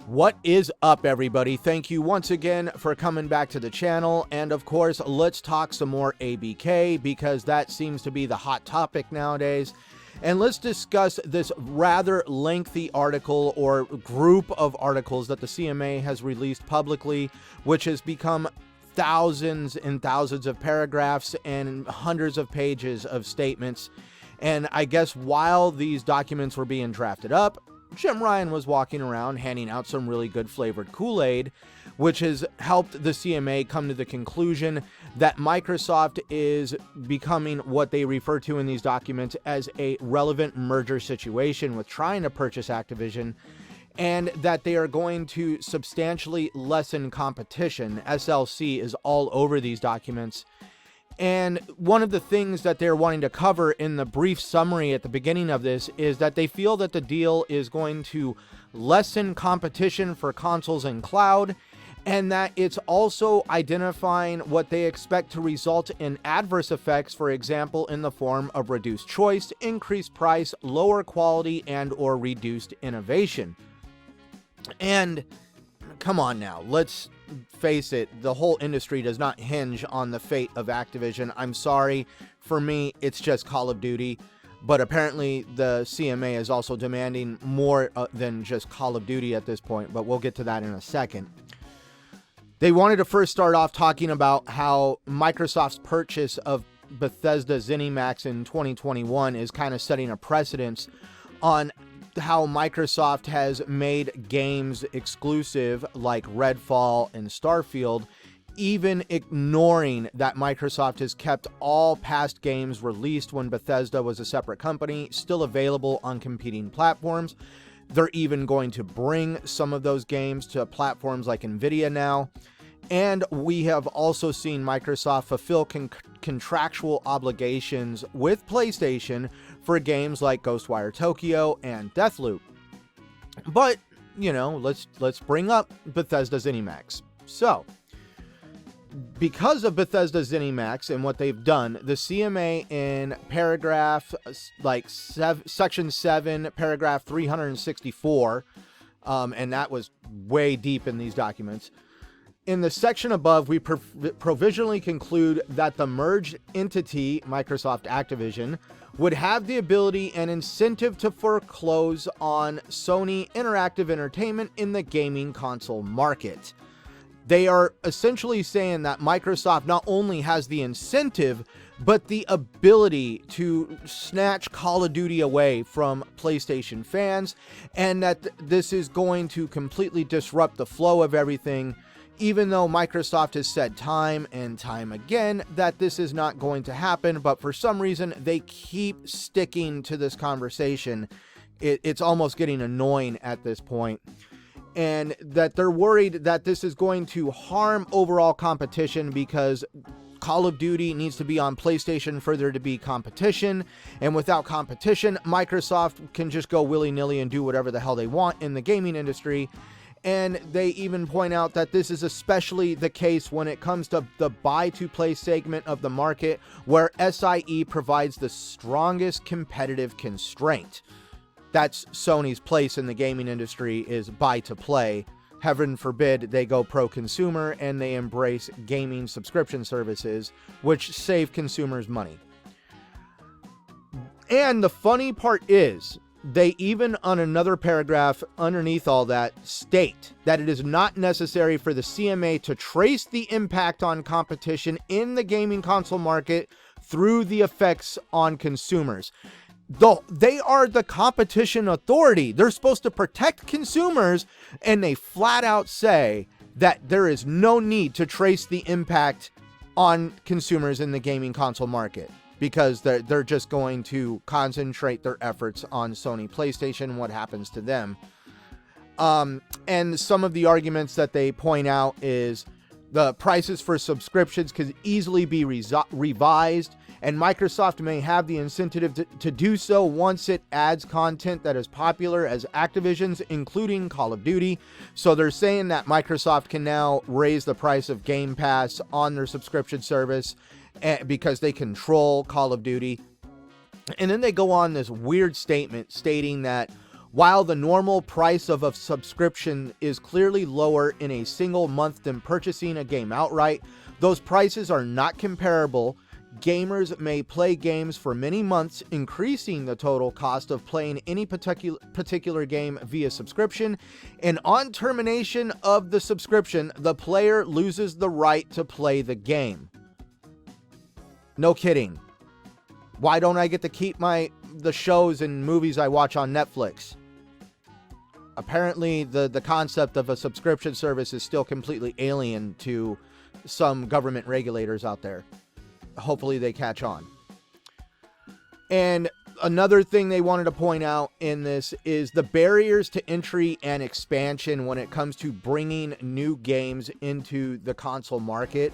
What is up, everybody? Thank you once again for coming back to the channel, and of course, let's talk some more ABK, because that seems to be the hot topic nowadays. And let's discuss this rather lengthy article or group of articles that the CMA has released publicly, which has become thousands and thousands of paragraphs and hundreds of pages of statements. And I guess while these documents were being drafted up, Jim Ryan was walking around handing out some really good flavored Kool-Aid, which has helped the CMA come to the conclusion that Microsoft is becoming what they refer to in these documents as a relevant merger situation with trying to purchase Activision, and that they are going to substantially lessen competition. SLC is all over these documents. And one of the things that they're wanting to cover in the brief summary at the beginning of this is that they feel that the deal is going to lessen competition for consoles and cloud, and that it's also identifying what they expect to result in adverse effects, for example, in the form of reduced choice, increased price, lower quality, and or reduced innovation. And come on now, let's face it, the whole industry does not hinge on the fate of Activision. I'm sorry, for me, it's just Call of Duty, but apparently the CMA is also demanding more than just Call of Duty at this point, but we'll get to that in a second. They wanted to first start off talking about how Microsoft's purchase of Bethesda ZeniMax in 2021 is kind of setting a precedence on how Microsoft has made games exclusive like Redfall and Starfield, even ignoring that Microsoft has kept all past games released when Bethesda was a separate company still available on competing platforms. They're even going to bring some of those games to platforms like Nvidia now. And we have also seen Microsoft fulfill contractual obligations with PlayStation for games like Ghostwire Tokyo and Deathloop. But, you know, let's bring up Bethesda ZeniMax. So, because of Bethesda ZeniMax and what they've done, the CMA in paragraph, section 7, paragraph 364, and that was way deep in these documents. In the section above, we provisionally conclude that the merged entity, Microsoft Activision, would have the ability and incentive to foreclose on Sony Interactive Entertainment in the gaming console market. They are essentially saying that Microsoft not only has the incentive, but the ability to snatch Call of Duty away from PlayStation fans, and that this is going to completely disrupt the flow of everything, even though Microsoft has said time and time again that this is not going to happen. But for some reason, they keep sticking to this conversation. It's almost getting annoying at this point. And that they're worried that this is going to harm overall competition because Call of Duty needs to be on PlayStation for there to be competition. And without competition, Microsoft can just go willy-nilly and do whatever the hell they want in the gaming industry. And they even point out that this is especially the case when it comes to the buy-to-play segment of the market, where SIE provides the strongest competitive constraint. That's Sony's place in the gaming industry, is buy-to-play. Heaven forbid they go pro-consumer and they embrace gaming subscription services, which save consumers money. And the funny part is, they even, on another paragraph underneath all that, state that it is not necessary for the CMA to trace the impact on competition in the gaming console market through the effects on consumers. Though they are the competition authority, they're supposed to protect consumers, and they flat out say that there is no need to trace the impact on consumers in the gaming console market, because they're just going to concentrate their efforts on Sony PlayStation, what happens to them. And some of the arguments that they point out is the prices for subscriptions could easily be revised, and Microsoft may have the incentive to do so once it adds content that is popular as Activision's, including Call of Duty. So they're saying that Microsoft can now raise the price of Game Pass on their subscription service because they control Call of Duty. And then they go on this weird statement stating that While the normal price of a subscription is clearly lower in a single month than purchasing a game outright, those prices are not comparable. Gamers may play games for many months, increasing the total cost of playing any particular game via subscription, and on termination of the subscription, the player loses the right to play the game. No kidding. Why don't I get to keep the shows and movies I watch on Netflix? Apparently, the concept of a subscription service is still completely alien to some government regulators out there. Hopefully they catch on. And another thing they wanted to point out in this is the barriers to entry and expansion when it comes to bringing new games into the console market.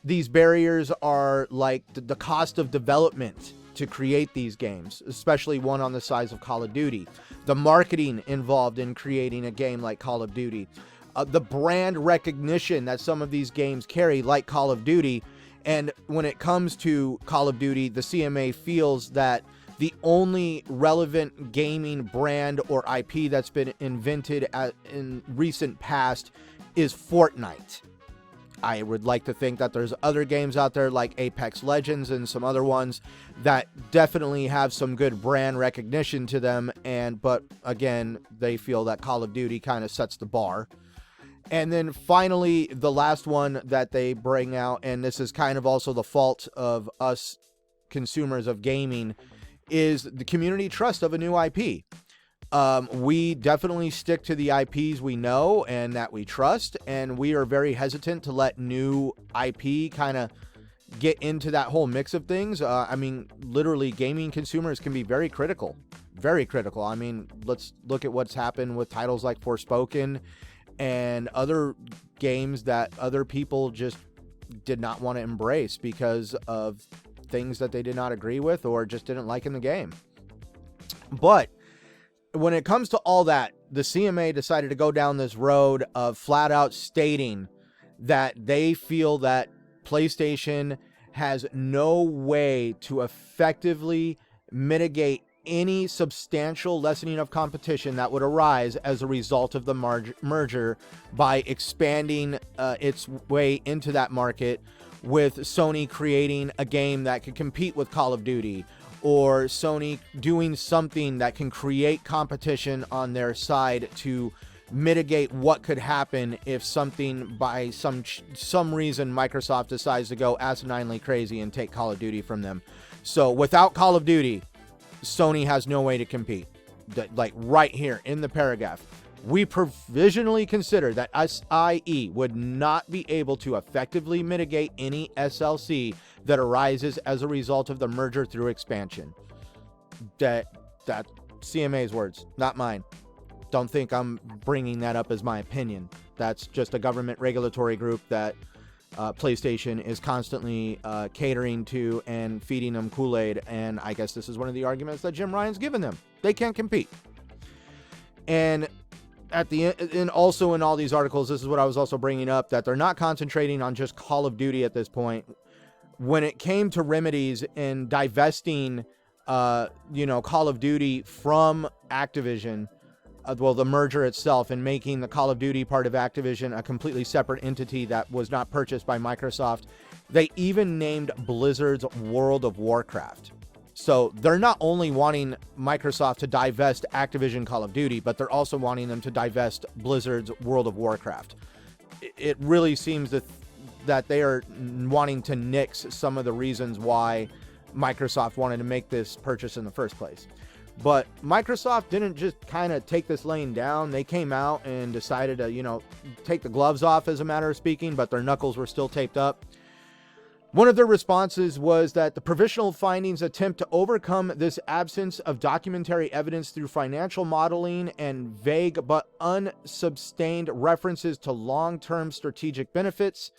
These barriers are like the cost of development to create these games, especially one on the size of Call of Duty. The marketing involved in creating a game like Call of Duty. The brand recognition that some of these games carry, like Call of Duty. And when it comes to Call of Duty, the CMA feels that the only relevant gaming brand or IP that's been invented in recent past is Fortnite. I would like to think that there's other games out there like Apex Legends and some other ones that definitely have some good brand recognition to them. But again, they feel that Call of Duty kind of sets the bar. And then finally, the last one that they bring out, and this is kind of also the fault of us consumers of gaming, is the community trust of a new IP. We definitely stick to the IPs we know and that we trust, and we are very hesitant to let new IP kind of get into that whole mix of things. I mean, literally, gaming consumers can be very critical. Very critical. I mean, let's look at what's happened with titles like Forspoken and other games that other people just did not want to embrace because of things that they did not agree with or just didn't like in the game. But when it comes to all that, the CMA decided to go down this road of flat out stating that they feel that PlayStation has no way to effectively mitigate any substantial lessening of competition that would arise as a result of the merger by expanding its way into that market, with Sony creating a game that could compete with Call of Duty, or Sony doing something that can create competition on their side to mitigate what could happen if something by some reason Microsoft decides to go asininely crazy and take Call of Duty from them. So without Call of Duty, Sony has no way to compete. Like right here in the paragraph, we provisionally consider that SIE would not be able to effectively mitigate any SLC that arises as a result of the merger through expansion. That CMA's words, not mine. Don't think I'm bringing that up as my opinion. That's just a government regulatory group that PlayStation is constantly catering to and feeding them Kool-Aid. And I guess this is one of the arguments that Jim Ryan's given them. They can't compete. And at the end, and also in all these articles, this is what I was also bringing up, that they're not concentrating on just Call of Duty at this point. When it came to remedies and divesting, Call of Duty from Activision, the merger itself, and making the Call of Duty part of Activision a completely separate entity that was not purchased by Microsoft, they even named Blizzard's World of Warcraft. So they're not only wanting Microsoft to divest Activision Call of Duty, but they're also wanting them to divest Blizzard's World of Warcraft. It really seems that they are wanting to nix some of the reasons why Microsoft wanted to make this purchase in the first place. But Microsoft didn't just kind of take this laying down. They came out and decided to, take the gloves off, as a matter of speaking, but their knuckles were still taped up. One of their responses was that the provisional findings attempt to overcome this absence of documentary evidence through financial modeling and vague but unsubstantiated references to long-term strategic benefits.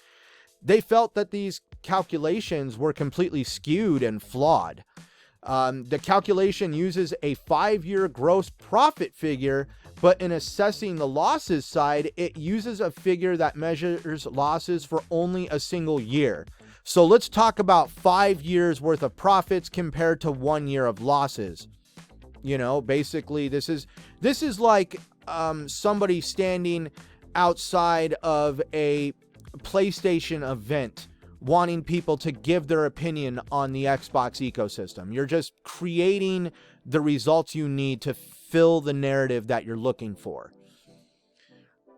They felt that these calculations were completely skewed and flawed. The calculation uses a 5-year gross profit figure, but in assessing the losses side, it uses a figure that measures losses for only a single year. So let's talk about 5 years worth of profits compared to 1 year of losses. You know, basically this is like somebody standing outside of a PlayStation event wanting people to give their opinion on the Xbox ecosystem. You're just creating the results you need to fill the narrative that you're looking for.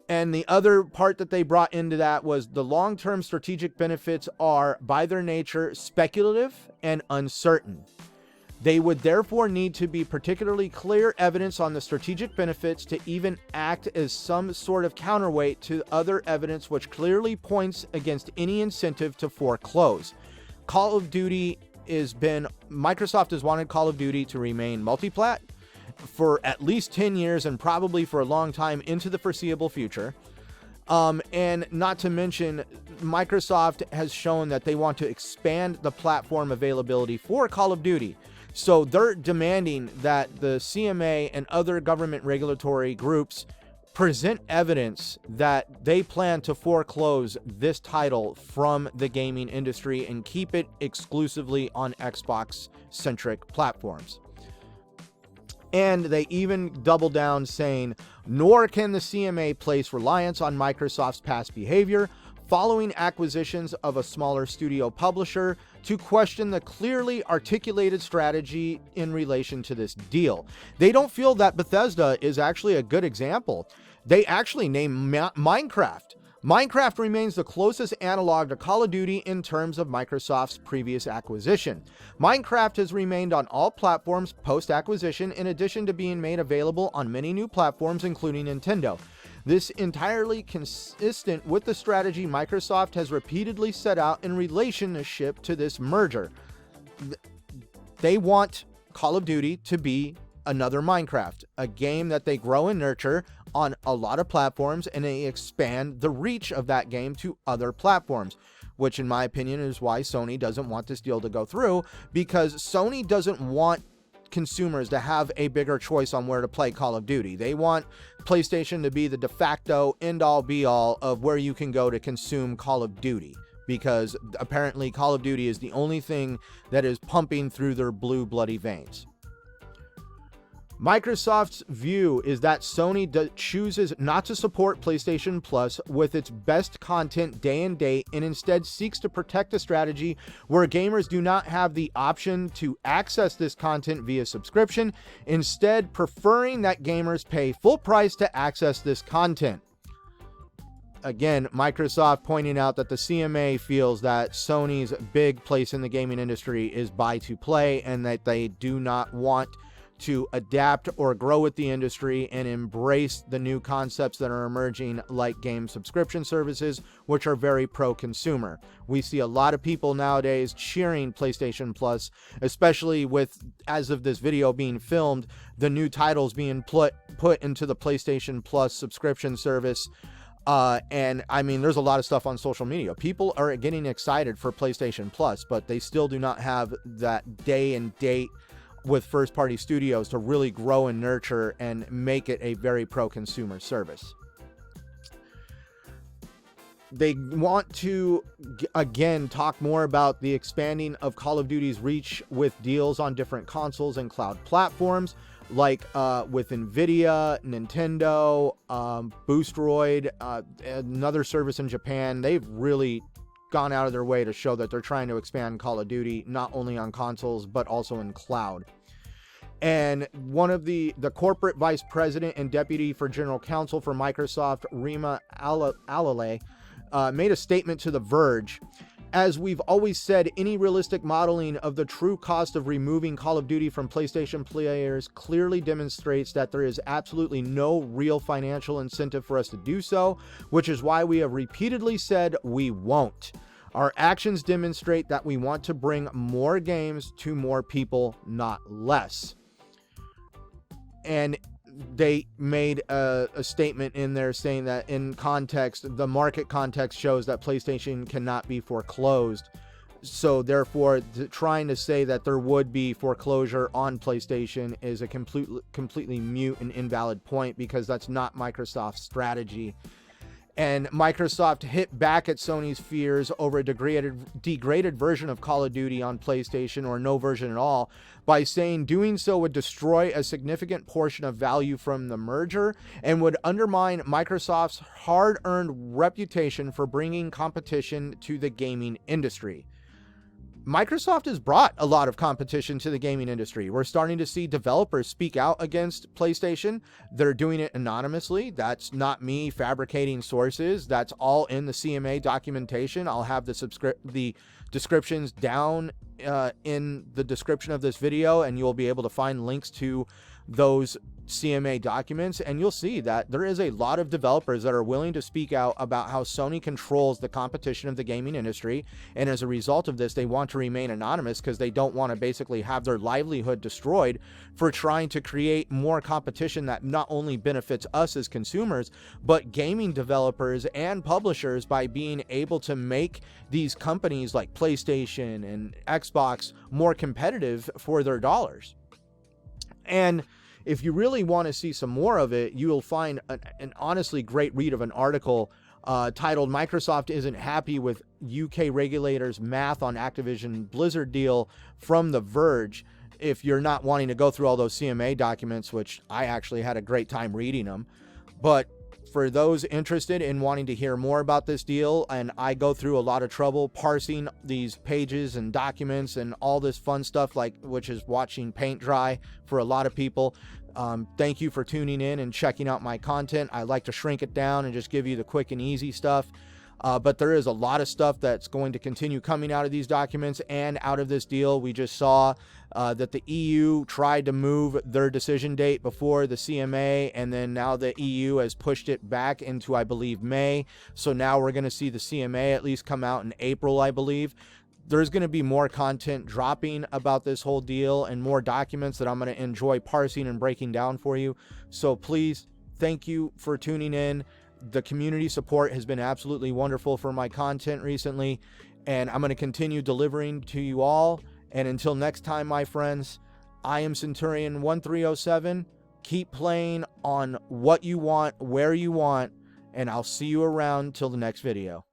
And the other part that they brought into that was the long-term strategic benefits are, by their nature, speculative and uncertain. They would therefore need to be particularly clear evidence on the strategic benefits to even act as some sort of counterweight to other evidence which clearly points against any incentive to foreclose. Microsoft has wanted Call of Duty to remain multi-plat for at least 10 years and probably for a long time into the foreseeable future. And not to mention, Microsoft has shown that they want to expand the platform availability for Call of Duty. So they're demanding that the CMA and other government regulatory groups present evidence that they plan to foreclose this title from the gaming industry and keep it exclusively on Xbox-centric platforms. And they even double down saying, nor can the CMA place reliance on Microsoft's past behavior following acquisitions of a smaller studio publisher to question the clearly articulated strategy in relation to this deal. They don't feel that Bethesda is actually a good example. They actually name Minecraft. Minecraft remains the closest analog to Call of Duty in terms of Microsoft's previous acquisition. Minecraft has remained on all platforms post-acquisition, in addition to being made available on many new platforms, including Nintendo. This entirely consistent with the strategy Microsoft has repeatedly set out in relationship to this merger. They want Call of Duty to be another Minecraft, a game that they grow and nurture on a lot of platforms, and they expand the reach of that game to other platforms, which in my opinion is why Sony doesn't want this deal to go through, because Sony doesn't want consumers to have a bigger choice on where to play Call of Duty. They want PlayStation to be the de facto end-all be-all of where you can go to consume Call of Duty, because apparently Call of Duty is the only thing that is pumping through their blue bloody veins. Microsoft's view is that Sony chooses not to support PlayStation Plus with its best content day and date, and instead seeks to protect a strategy where gamers do not have the option to access this content via subscription, instead preferring that gamers pay full price to access this content. Again, Microsoft pointing out that the CMA feels that Sony's big place in the gaming industry is buy to play, and that they do not want to adapt or grow with the industry and embrace the new concepts that are emerging, like game subscription services, which are very pro-consumer. We see a lot of people nowadays cheering PlayStation Plus, especially with, as of this video being filmed, the new titles being put into the PlayStation Plus subscription service. And I mean, there's a lot of stuff on social media. People are getting excited for PlayStation Plus, but they still do not have that day and date with first-party studios to really grow and nurture and make it a very pro-consumer service. They want to, again, talk more about the expanding of Call of Duty's reach with deals on different consoles and cloud platforms, like with Nvidia, Nintendo, Boostroid, another service in Japan. They've really gone out of their way to show that they're trying to expand Call of Duty not only on consoles but also in cloud. And one of the corporate vice president and deputy for general counsel for Microsoft, Rima Alalay, made a statement to The Verge. As we've always said, any realistic modeling of the true cost of removing Call of Duty from PlayStation players clearly demonstrates that there is absolutely no real financial incentive for us to do so, which is why we have repeatedly said we won't. Our actions demonstrate that we want to bring more games to more people, not less. And they made a statement in there saying that in context, the market context shows that PlayStation cannot be foreclosed. So therefore, trying to say that there would be foreclosure on PlayStation is a completely mute and invalid point, because that's not Microsoft's strategy. And Microsoft hit back at Sony's fears over a degraded version of Call of Duty on PlayStation, or no version at all, by saying doing so would destroy a significant portion of value from the merger and would undermine Microsoft's hard-earned reputation for bringing competition to the gaming industry. Microsoft has brought a lot of competition to the gaming industry. We're starting to see developers speak out against PlayStation. They're doing it anonymously. That's not me fabricating sources. That's all in the CMA documentation. I'll have the descriptions down in the description of this video, and you'll be able to find links to those CMA documents, and you'll see that there is a lot of developers that are willing to speak out about how Sony controls the competition of the gaming industry, and as a result of this, they want to remain anonymous because they don't want to basically have their livelihood destroyed for trying to create more competition that not only benefits us as consumers, but gaming developers and publishers by being able to make these companies like PlayStation and Xbox more competitive for their dollars. And if you really want to see some more of it, you will find an honestly great read of an article titled "Microsoft Isn't Happy with UK Regulators' Math on Activision Blizzard Deal" from The Verge. If you're not wanting to go through all those CMA documents, which I actually had a great time reading them. But for those interested in wanting to hear more about this deal, and I go through a lot of trouble parsing these pages and documents and all this fun stuff, which is watching paint dry for a lot of people. Thank you for tuning in and checking out my content. I like to shrink it down and just give you the quick and easy stuff. But there is a lot of stuff that's going to continue coming out of these documents and out of this deal. We just saw that the EU tried to move their decision date before the CMA, and then now the EU has pushed it back into, I believe, May. So now we're going to see the CMA at least come out in April, I believe. There's going to be more content dropping about this whole deal and more documents that I'm going to enjoy parsing and breaking down for you. So please, thank you for tuning in. The community support has been absolutely wonderful for my content recently, and I'm going to continue delivering to you all. And until next time, my friends, I am Centurion 1307. Keep playing on what you want, where you want, and I'll see you around till the next video.